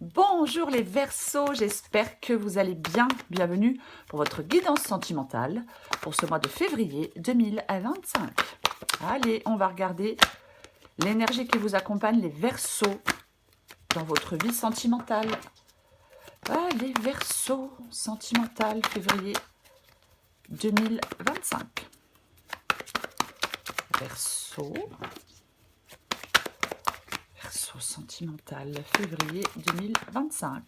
Bonjour les Verseaux, j'espère que vous allez bien. Bienvenue pour votre guidance sentimentale pour ce mois de février 2025. Allez, on va regarder l'énergie qui vous accompagne, les Verseaux, dans votre vie sentimentale. Allez, Verseaux, sentimental, février 2025. Verseaux. Verseau sentimental, février 2025.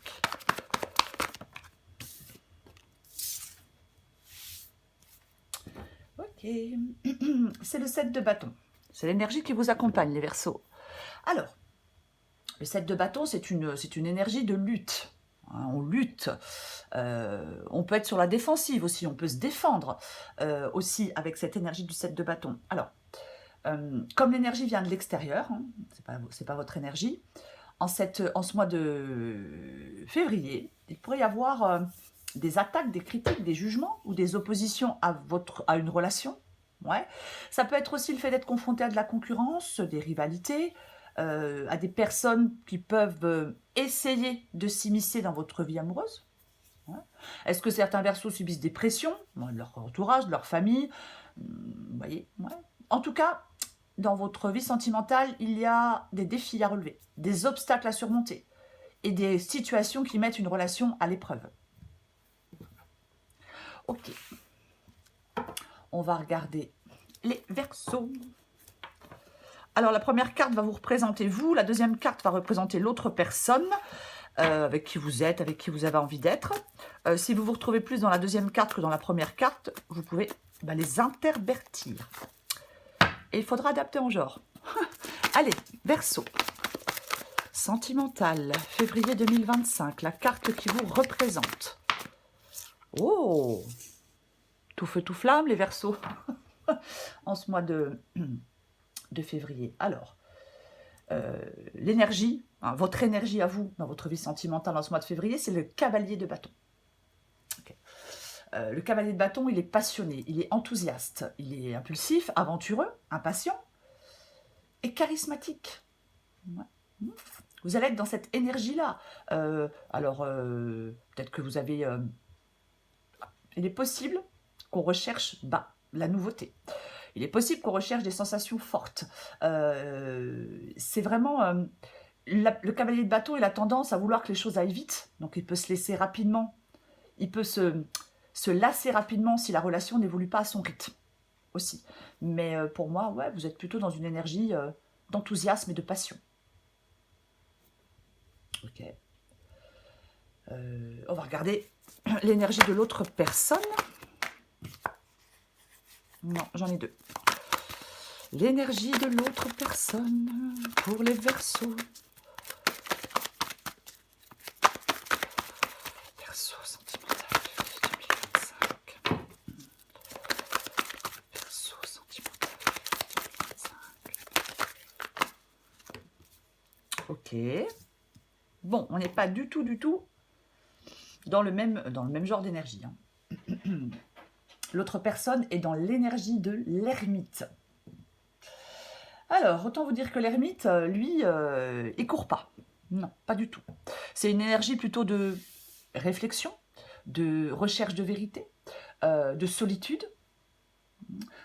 Ok, c'est le 7 de bâton. C'est l'énergie qui vous accompagne, les Verseaux. Alors, le 7 de bâton, c'est une énergie de lutte. On lutte. On peut être sur la défensive aussi. On peut se défendre aussi avec cette énergie du 7 de bâton. Alors, comme l'énergie vient de l'extérieur, hein, c'est pas votre énergie, en ce mois de février, il pourrait y avoir des attaques, des critiques, des jugements ou des oppositions à une relation. Ouais. Ça peut être aussi le fait d'être confronté à de la concurrence, des rivalités, à des personnes qui peuvent essayer de s'immiscer dans votre vie amoureuse. Ouais. Est-ce que certains Verseaux subissent des pressions de leur entourage, de leur famille? Vous voyez, ouais. En tout cas, dans votre vie sentimentale, il y a des défis à relever, des obstacles à surmonter et des situations qui mettent une relation à l'épreuve. Ok. On va regarder les Verseaux. Alors, la première carte va vous représenter vous, la deuxième carte va représenter l'autre personne avec qui vous êtes, avec qui vous avez envie d'être. Si vous vous retrouvez plus dans la deuxième carte que dans la première carte, vous pouvez les intervertir. Et il faudra adapter en genre. Allez, Verseau. Sentimental, février 2025, la carte qui vous représente. Oh, tout feu, tout flamme, les Verseaux, en ce mois de février. Alors, l'énergie, hein, votre énergie à vous, dans votre vie sentimentale en ce mois de février, c'est le cavalier de bâton. Okay. Le cavalier de bâton, il est passionné, il est enthousiaste, il est impulsif, aventureux, impatient et charismatique. Ouais. Vous allez être dans cette énergie-là. Peut-être que vous avez... il est possible qu'on recherche la nouveauté. Il est possible qu'on recherche des sensations fortes. C'est vraiment... le cavalier de bâton, il a tendance à vouloir que les choses aillent vite. Donc, il peut se laisser rapidement. Il peut se lasser rapidement si la relation n'évolue pas à son rythme aussi. Mais pour moi, ouais, vous êtes plutôt dans une énergie d'enthousiasme et de passion. Ok. On va regarder l'énergie de l'autre personne. Non, j'en ai deux. L'énergie de l'autre personne pour les Verseaux. Verseau sentimental 2025. Verseau sentimental 2025. Ok. Bon, on n'est pas du tout dans le même genre d'énergie. Hein. L'autre personne est dans l'énergie de l'ermite. Alors, autant vous dire que l'ermite, lui, il court pas. Non, pas du tout. C'est une énergie plutôt de réflexion, de recherche de vérité, de solitude.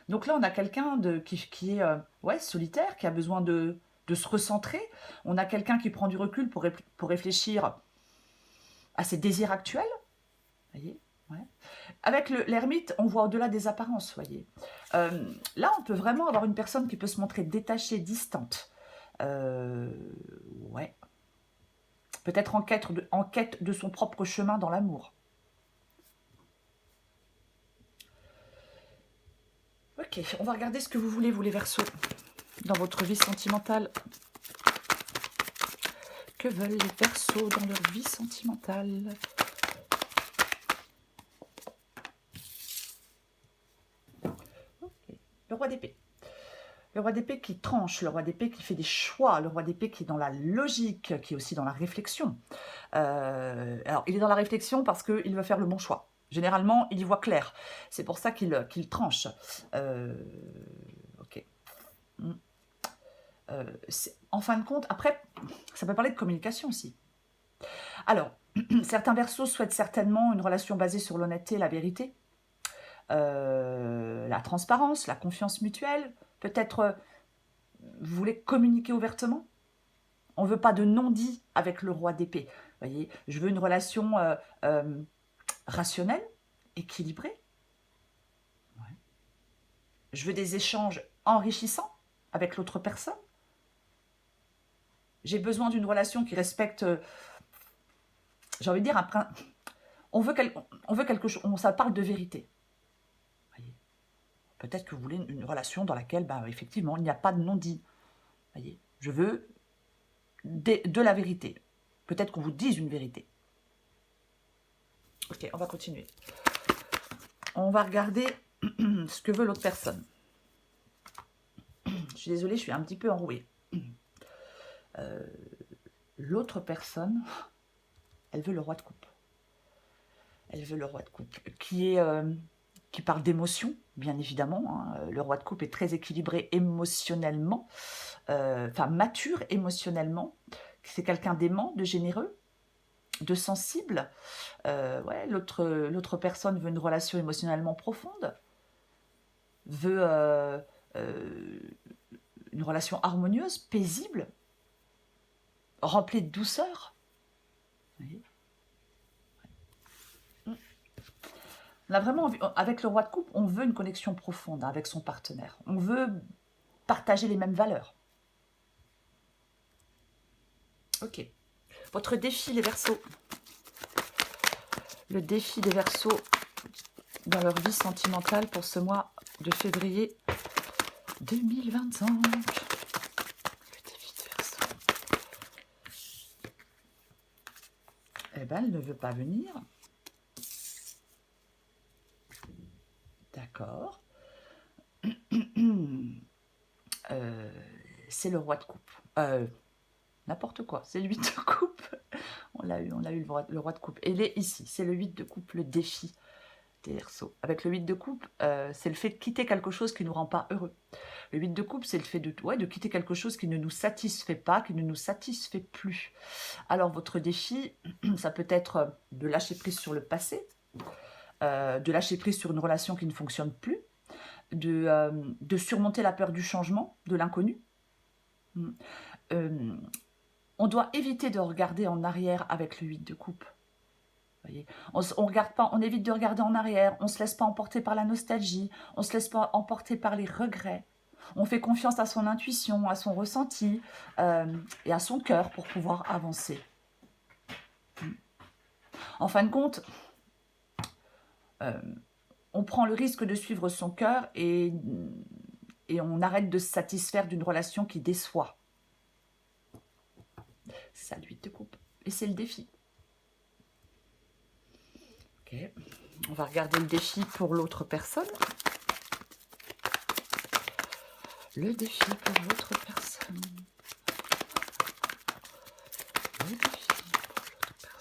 Donc là, on a quelqu'un qui est solitaire, qui a besoin de se recentrer. On a quelqu'un qui prend du recul pour réfléchir à ses désirs actuels. Voyez, ouais. Avec l'ermite, on voit au-delà des apparences, voyez. Là, on peut vraiment avoir une personne qui peut se montrer détachée, distante. Ouais. Peut-être en quête de son propre chemin dans l'amour. Ok, on va regarder ce que vous voulez, vous les Verseaux, dans votre vie sentimentale. Que veulent les Verseaux dans leur vie sentimentale? Le roi d'épée. Le roi d'épée qui tranche, le roi d'épée qui fait des choix, le roi d'épée qui est dans la logique, qui est aussi dans la réflexion. Alors, il est dans la réflexion parce qu'il veut faire le bon choix. Généralement, il y voit clair. C'est pour ça qu'il tranche. Ok. En fin de compte, après, ça peut parler de communication aussi. Alors, certains Verseaux souhaitent certainement une relation basée sur l'honnêteté et la vérité, la transparence, la confiance mutuelle. Peut-être vous voulez communiquer ouvertement. On ne veut pas de non-dit avec le roi d'épée. Vous voyez, je veux une relation rationnelle, équilibrée. Ouais. Je veux des échanges enrichissants avec l'autre personne. J'ai besoin d'une relation qui respecte, j'ai envie de dire, on veut quelque chose, ça parle de vérité. Peut-être que vous voulez une relation dans laquelle, effectivement, il n'y a pas de non-dit. Voyez, je veux de la vérité. Peut-être qu'on vous dise une vérité. Ok, on va continuer. On va regarder ce que veut l'autre personne. Je suis désolée, je suis un petit peu enrouée. L'autre personne, elle veut le roi de coupe. Elle veut le roi de coupe, qui parle d'émotion, bien évidemment. Hein. Le roi de coupe est très équilibré émotionnellement, mature émotionnellement. C'est quelqu'un d'aimant, de généreux, de sensible. Ouais, l'autre personne veut une relation émotionnellement profonde, veut une relation harmonieuse, paisible, remplie de douceur. Vous voyez ? On a vraiment envie, avec le roi de coupe, on veut une connexion profonde avec son partenaire. On veut partager les mêmes valeurs. Ok. Votre défi, les Verseaux. Le défi des Verseaux dans leur vie sentimentale pour ce mois de février 2025. Le défi des Verseaux. Eh ben, elle ne veut pas venir. D'accord. C'est le roi de coupe. N'importe quoi, c'est le 8 de coupe. On l'a eu le roi de coupe. Et il est ici, c'est le 8 de coupe, le défi des Verseaux. Avec le 8 de coupe, c'est le fait de quitter quelque chose qui ne nous rend pas heureux. Le 8 de coupe, c'est le fait de quitter quelque chose qui ne nous satisfait pas, qui ne nous satisfait plus. Alors, votre défi, ça peut être de lâcher prise sur le passé, de lâcher prise sur une relation qui ne fonctionne plus, de surmonter la peur du changement, de l'inconnu. On doit éviter de regarder en arrière avec le 8 de coupe. Voyez, on regarde pas, on évite de regarder en arrière, on ne se laisse pas emporter par la nostalgie, on ne se laisse pas emporter par les regrets. On fait confiance à son intuition, à son ressenti et à son cœur pour pouvoir avancer. En fin de compte, on prend le risque de suivre son cœur et on arrête de se satisfaire d'une relation qui déçoit. C'est ça le 8 de coupe. Et c'est le défi. Ok. On va regarder le défi pour l'autre personne. Le défi pour l'autre personne. Le défi pour l'autre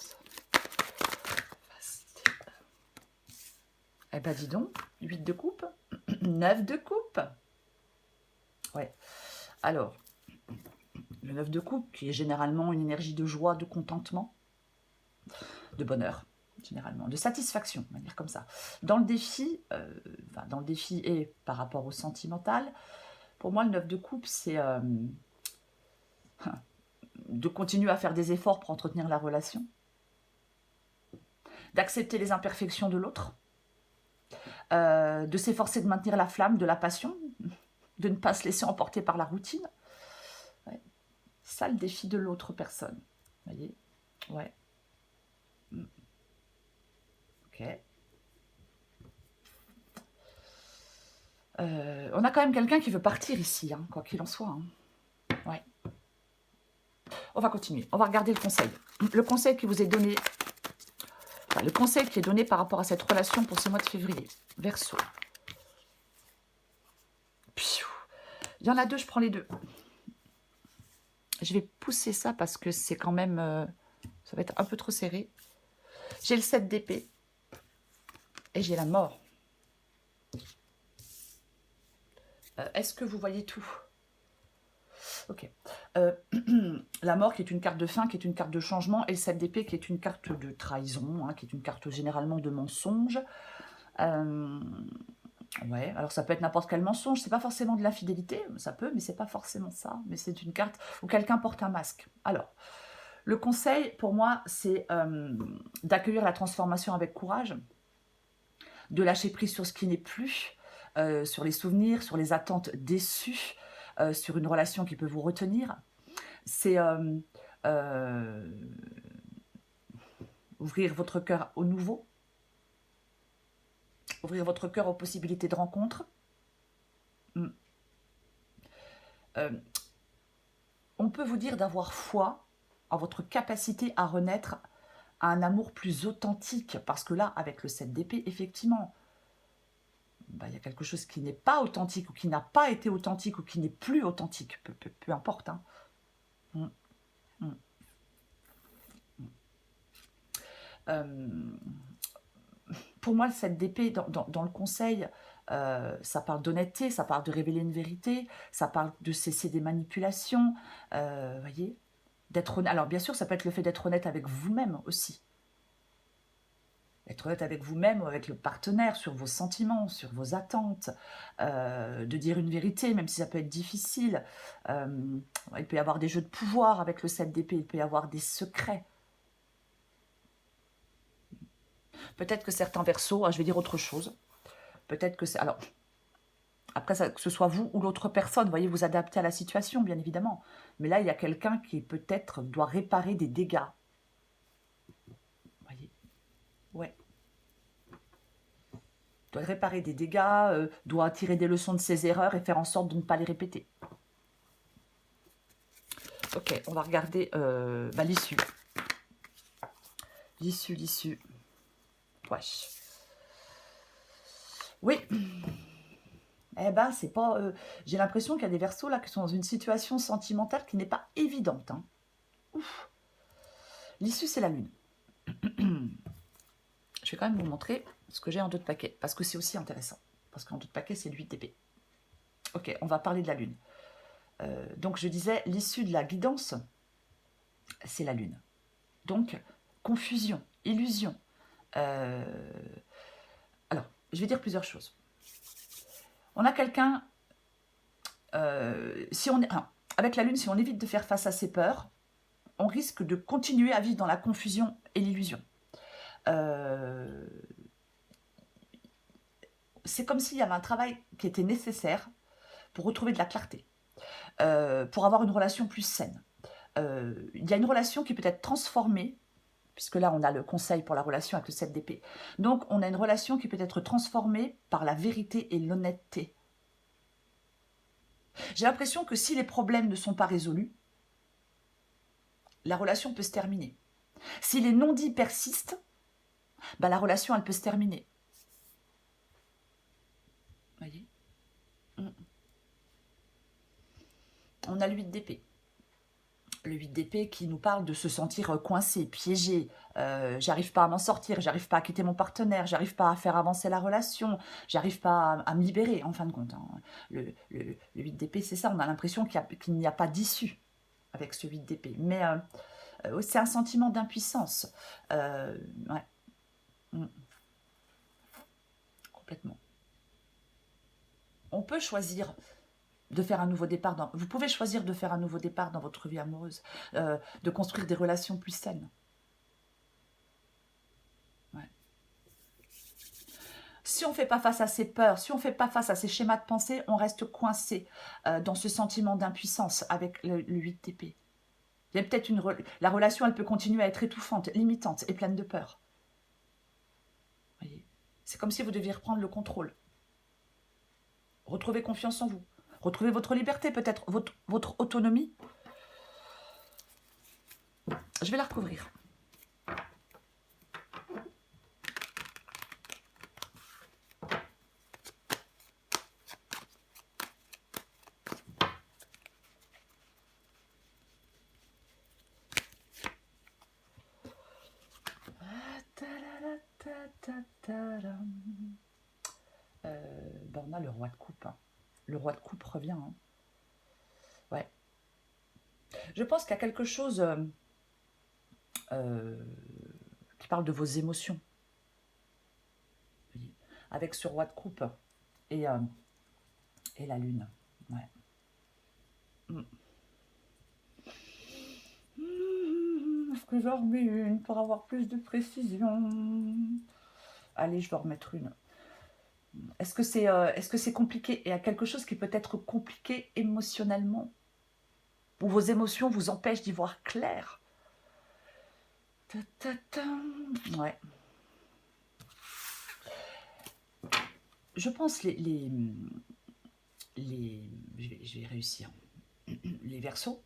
personne. Eh ben dis donc, 8 de coupe, 9 de coupe. Ouais. Alors, le 9 de coupe, qui est généralement une énergie de joie, de contentement, de bonheur, généralement, de satisfaction, on va dire comme ça. Dans le défi, et par rapport au sentimental, pour moi, le 9 de coupe, c'est de continuer à faire des efforts pour entretenir la relation, d'accepter les imperfections de l'autre, de s'efforcer de maintenir la flamme de la passion, de ne pas se laisser emporter par la routine. Ouais. C'est ça le défi de l'autre personne. Vous voyez ? Ouais. Ok. On a quand même quelqu'un qui veut partir ici, hein, quoi qu'il en soit. Hein. Ouais. On va continuer. On va regarder le conseil. Le conseil qui vous est donné, le conseil qui est donné par rapport à cette relation pour ce mois de février. Verseau. Il y en a deux, je prends les deux. Je vais pousser ça parce que c'est quand même... ça va être un peu trop serré. J'ai le 7 d'épée. Et j'ai la mort. Est-ce que vous voyez tout? Ok. La mort qui est une carte de fin, qui est une carte de changement, et le 7 d'épée qui est une carte de trahison, hein, qui est une carte généralement de mensonge. Ouais, alors ça peut être n'importe quel mensonge, c'est pas forcément de l'infidélité, ça peut, mais c'est pas forcément ça, mais c'est une carte où quelqu'un porte un masque. Alors, le conseil pour moi, c'est d'accueillir la transformation avec courage, de lâcher prise sur ce qui n'est plus, sur les souvenirs, sur les attentes déçues, sur une relation qui peut vous retenir. C'est ouvrir votre cœur au nouveau, ouvrir votre cœur aux possibilités de rencontre. On peut vous dire d'avoir foi en votre capacité à renaître à un amour plus authentique, parce que là, avec le 7 d'épée, effectivement, il y a quelque chose qui n'est pas authentique, ou qui n'a pas été authentique, ou qui n'est plus authentique, peu importe. Hein. Pour moi, le 7 d'épée, dans le conseil, ça parle d'honnêteté, ça parle de révéler une vérité, ça parle de cesser des manipulations, voyez, d'être honnête. Alors bien sûr, ça peut être le fait d'être honnête avec vous-même aussi. Être honnête avec vous-même ou avec le partenaire sur vos sentiments, sur vos attentes, de dire une vérité, même si ça peut être difficile. Il peut y avoir des jeux de pouvoir avec le 7 d'épée, il peut y avoir des secrets. Peut-être que certains versos, je vais dire autre chose, peut-être que c'est... Alors, après, que ce soit vous ou l'autre personne, vous voyez, vous adaptez à la situation, bien évidemment. Mais là, il y a quelqu'un qui peut-être doit réparer des dégâts. Vous voyez? Ouais. Doit réparer des dégâts, doit tirer des leçons de ses erreurs et faire en sorte de ne pas les répéter. Ok, on va regarder l'issue. L'issue. Wesh. Oui. Eh ben, c'est pas... j'ai l'impression qu'il y a des versos là qui sont dans une situation sentimentale qui n'est pas évidente. Hein. Ouf. L'issue, c'est la lune. Je vais quand même vous montrer ce que j'ai en dos de paquet, parce que c'est aussi intéressant. Parce qu'en dos de paquet, c'est le 8 d'épée. Ok, on va parler de la lune. Donc, je disais, l'issue de la guidance, c'est la lune. Donc, confusion, illusion. Alors, je vais dire plusieurs choses. On a quelqu'un... avec la lune, si on évite de faire face à ses peurs, on risque de continuer à vivre dans la confusion et l'illusion. C'est comme s'il y avait un travail qui était nécessaire pour retrouver de la clarté, pour avoir une relation plus saine. Il y a une relation qui peut être transformée, puisque là on a le conseil pour la relation avec le 7 d'épée. Donc on a une relation qui peut être transformée par la vérité et l'honnêteté. J'ai l'impression que si les problèmes ne sont pas résolus, la relation peut se terminer. Si les non-dits persistent, la relation elle peut se terminer. Voyez, on a le 8 d'épée. Le 8 d'épée qui nous parle de se sentir coincé, piégé, j'arrive pas à m'en sortir, j'arrive pas à quitter mon partenaire, j'arrive pas à faire avancer la relation, j'arrive pas à me libérer, en fin de compte. Hein. Le 8 d'épée, c'est ça, on a l'impression qu'il n'y a pas d'issue avec ce 8 d'épée. Mais c'est un sentiment d'impuissance. Ouais. Complètement. On peut choisir de faire un nouveau départ. Vous pouvez choisir de faire un nouveau départ dans votre vie amoureuse, de construire des relations plus saines. Ouais. Si on ne fait pas face à ses peurs, si on ne fait pas face à ses schémas de pensée, on reste coincé dans ce sentiment d'impuissance avec le 8 d'épée. Il y a peut-être la relation, elle peut continuer à être étouffante, limitante et pleine de peur. Voyez, c'est comme si vous deviez reprendre le contrôle. Retrouver confiance en vous. Retrouver votre liberté, peut-être votre autonomie. Je vais la recouvrir. On a le roi de coupe. Hein. Le roi de coupe revient. Hein. Ouais. Je pense qu'il y a quelque chose qui parle de vos émotions. Avec ce roi de coupe et la lune. Ouais. Est-ce que j'en remets une pour avoir plus de précision? Allez, je vais en remettre une. Est-ce que c'est compliqué? Et il y a quelque chose qui peut être compliqué émotionnellement? Où vos émotions vous empêchent d'y voir clair? Ta, ta, ta. Ouais. Je pense je vais réussir. Les Verseaux,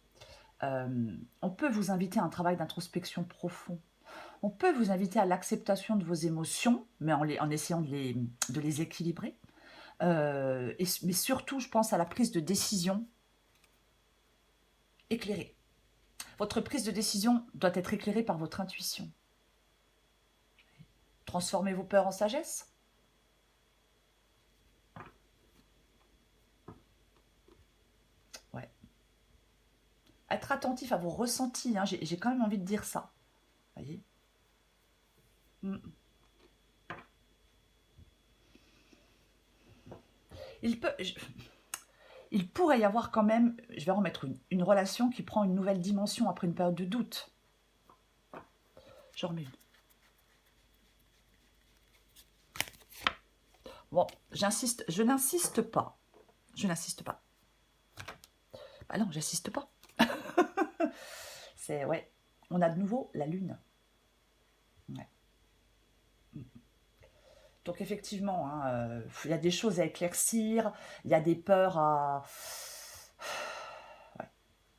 on peut vous inviter à un travail d'introspection profond. On peut vous inviter à l'acceptation de vos émotions, mais en essayant de les équilibrer. Mais surtout, je pense à la prise de décision éclairée. Votre prise de décision doit être éclairée par votre intuition. Transformez vos peurs en sagesse. Ouais. Être attentif à vos ressentis, hein, j'ai quand même envie de dire ça. Voyez. Il pourrait y avoir quand même, je vais remettre une relation qui prend une nouvelle dimension après une période de doute. Je remets une. Bon, je n'insiste pas. Je n'insiste pas. Bah non, j'insiste pas. C'est, ouais, on a de nouveau la lune. Ouais. Donc effectivement, hein, il y a des choses à éclaircir, il y a des peurs à... Ouais.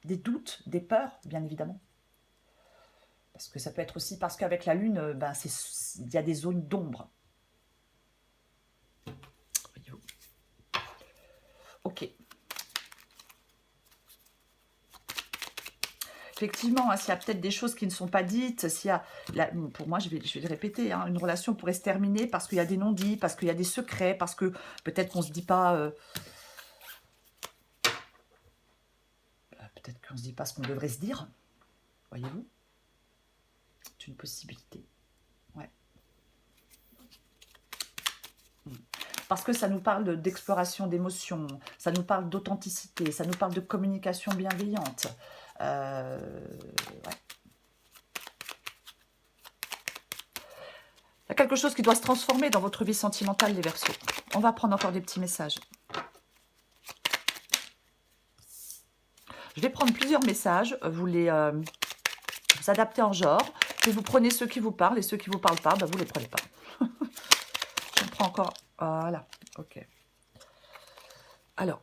Des doutes, des peurs, bien évidemment. Parce que ça peut être aussi parce qu'avec la lune, ben, il y a des zones d'ombre. Ok. Effectivement, hein, s'il y a peut-être des choses qui ne sont pas dites, pour moi, je vais le répéter, hein, une relation pourrait se terminer parce qu'il y a des non-dits, parce qu'il y a des secrets, parce que peut-être qu'on ne se dit pas... peut-être qu'on ne se dit pas ce qu'on devrait se dire. Voyez-vous? C'est une possibilité. Ouais. Parce que ça nous parle d'exploration d'émotions, ça nous parle d'authenticité, ça nous parle de communication bienveillante. Ouais. Il y a quelque chose qui doit se transformer dans votre vie sentimentale, les Verseaux. On va prendre encore des petits messages. Je vais prendre plusieurs messages, vous les vous adaptez en genre, et vous prenez ceux qui vous parlent, et ceux qui ne vous parlent pas, ben vous ne les prenez pas. Je prends encore... Voilà, ok. Alors,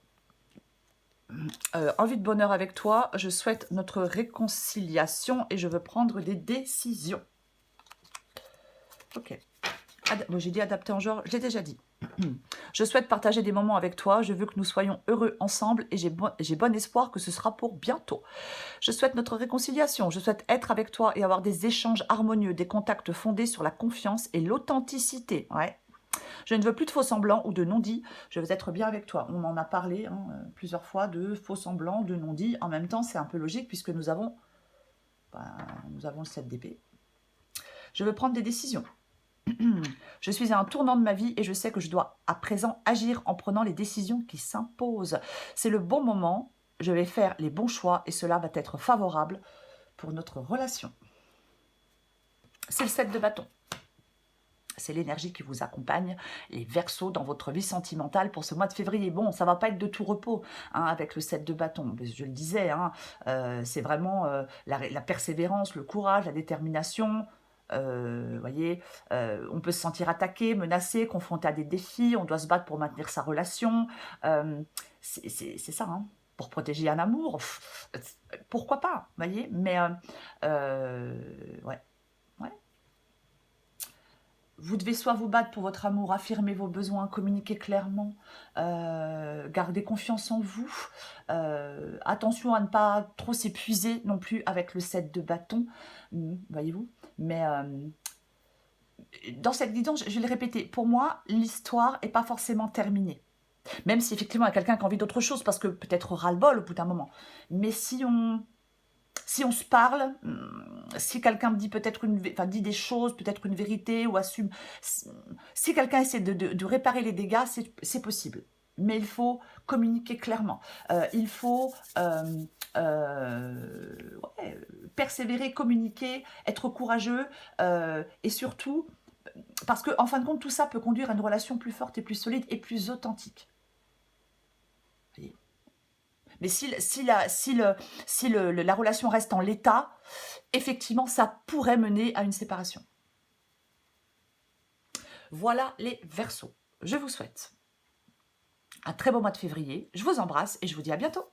envie de bonheur avec toi, je souhaite notre réconciliation et je veux prendre des décisions. Ok. J'ai dit adapter en genre, je l'ai déjà dit. Je souhaite partager des moments avec toi, je veux que nous soyons heureux ensemble et j'ai bon espoir que ce sera pour bientôt. Je souhaite notre réconciliation, je souhaite être avec toi et avoir des échanges harmonieux, des contacts fondés sur la confiance et l'authenticité. Ouais. Je ne veux plus de faux semblants ou de non-dits, je veux être bien avec toi. On en a parlé plusieurs fois de faux semblants, de non-dits. En même temps, c'est un peu logique puisque nous avons le 7 d'épée. Je veux prendre des décisions. Je suis à un tournant de ma vie et je sais que je dois à présent agir en prenant les décisions qui s'imposent. C'est le bon moment, je vais faire les bons choix et cela va être favorable pour notre relation. C'est le 7 de bâton. C'est l'énergie qui vous accompagne, les Verseaux, dans votre vie sentimentale pour ce mois de février. Bon, ça ne va pas être de tout repos avec le 7 de bâton. Je le disais, c'est vraiment la persévérance, le courage, la détermination. Voyez, on peut se sentir attaqué, menacé, confronté à des défis. On doit se battre pour maintenir sa relation. C'est ça, pour protéger un amour. Pourquoi pas, voyez. Mais, ouais. Vous devez soit vous battre pour votre amour, affirmer vos besoins, communiquer clairement, garder confiance en vous. Attention à ne pas trop s'épuiser non plus avec le 7 de bâton, voyez-vous. Mais dans cette guidance, je vais le répéter, pour moi, l'histoire n'est pas forcément terminée. Même si effectivement il y a quelqu'un qui a envie d'autre chose, parce que peut-être ras-le-bol au bout d'un moment. Mais si on Si on se parle, si quelqu'un me dit peut-être dit des choses, peut-être une vérité ou assume, si quelqu'un essaie de réparer les dégâts, c'est possible. Mais il faut communiquer clairement. Il faut persévérer, communiquer, être courageux et surtout, parce qu'en fin de compte, tout ça peut conduire à une relation plus forte et plus solide et plus authentique. Voyez. Mais si la relation reste en l'état, effectivement, ça pourrait mener à une séparation. Voilà les Verseaux. Je vous souhaite un très beau mois de février. Je vous embrasse et je vous dis à bientôt.